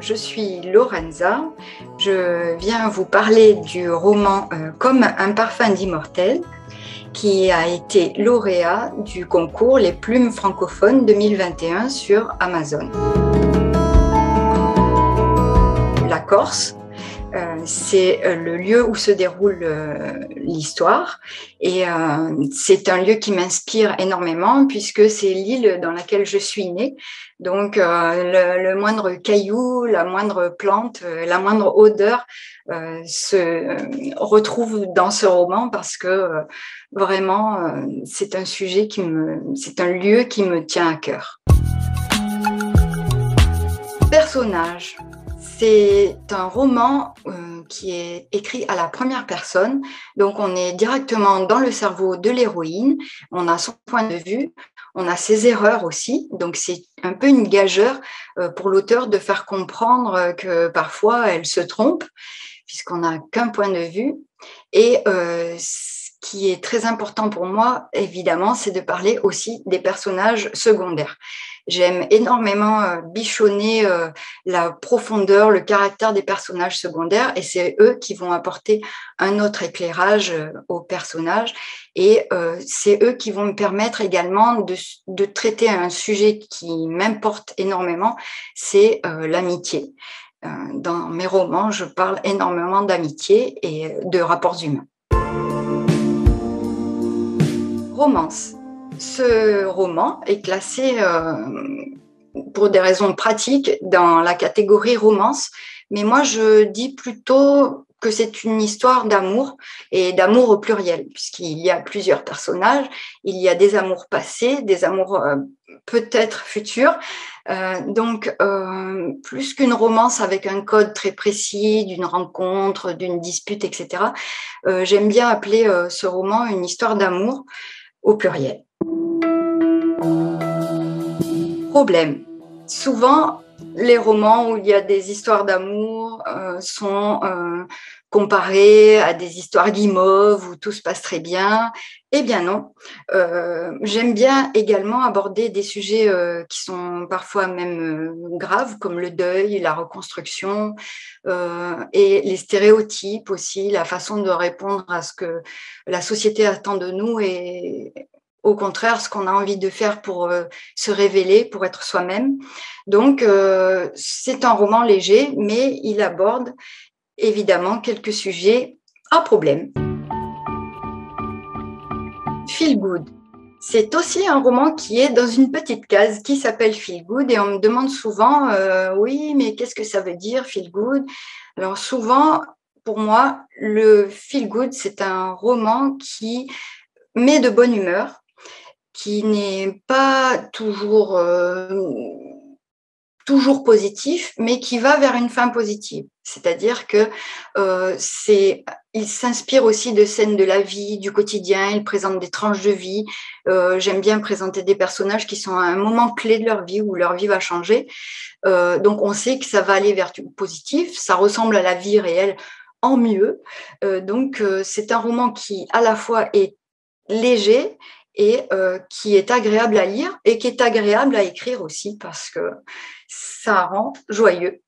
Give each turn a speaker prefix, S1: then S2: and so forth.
S1: je suis Lorenza. Je viens vous parler du roman Comme un parfum d'immortel qui a été lauréat du concours Les Plumes francophones 2021 sur Amazon. La Corse, c'est le lieu où se déroule l'histoire et c'est un lieu qui m'inspire énormément puisque c'est l'île dans laquelle je suis née. Donc le moindre caillou, la moindre plante, la moindre odeur se retrouve dans ce roman parce que vraiment c'est un sujet c'est un lieu qui me tient à cœur. Personnage. C'est un roman qui est écrit à la première personne, donc on est directement dans le cerveau de l'héroïne, on a son point de vue, on a ses erreurs aussi, donc c'est un peu une gageure pour l'auteur de faire comprendre que parfois elle se trompe, puisqu'on n'a qu'un point de vue. Et ce qui est très important pour moi, évidemment, c'est de parler aussi des personnages secondaires. J'aime énormément bichonner la profondeur, le caractère des personnages secondaires et c'est eux qui vont apporter un autre éclairage aux personnages et c'est eux qui vont me permettre également de traiter un sujet qui m'importe énormément, c'est l'amitié. Dans mes romans, je parle énormément d'amitié et de rapports humains. Romance. Ce roman est classé pour des raisons pratiques dans la catégorie romance, mais moi je dis plutôt que c'est une histoire d'amour et d'amour au pluriel, puisqu'il y a plusieurs personnages, il y a des amours passés, des amours peut-être futurs, donc plus qu'une romance avec un code très précis d'une rencontre, d'une dispute, etc. J'aime bien appeler ce roman une histoire d'amour au pluriel. Problème. Souvent, les romans où il y a des histoires d'amour sont comparés à des histoires guimauves où tout se passe très bien. Eh bien non. J'aime bien également aborder des sujets qui sont parfois même graves, comme le deuil, la reconstruction et les stéréotypes aussi, la façon de répondre à ce que la société attend de nous et au contraire, ce qu'on a envie de faire pour se révéler, pour être soi-même. Donc, c'est un roman léger, mais il aborde évidemment quelques sujets à problème. Feel Good. C'est aussi un roman qui est dans une petite case qui s'appelle Feel Good et on me demande souvent oui, mais qu'est-ce que ça veut dire Feel Good? Alors souvent, pour moi, le Feel Good, c'est un roman qui met de bonne humeur, qui n'est pas toujours positif, mais qui va vers une fin positive. C'est-à-dire que il s'inspire aussi de scènes de la vie, du quotidien, il présente des tranches de vie. J'aime bien présenter des personnages qui sont à un moment clé de leur vie, où leur vie va changer. Donc on sait que ça va aller vers du positif, ça ressemble à la vie réelle en mieux. Donc c'est un roman qui à la fois est léger, et qui est agréable à lire et qui est agréable à écrire aussi parce que ça rend joyeux.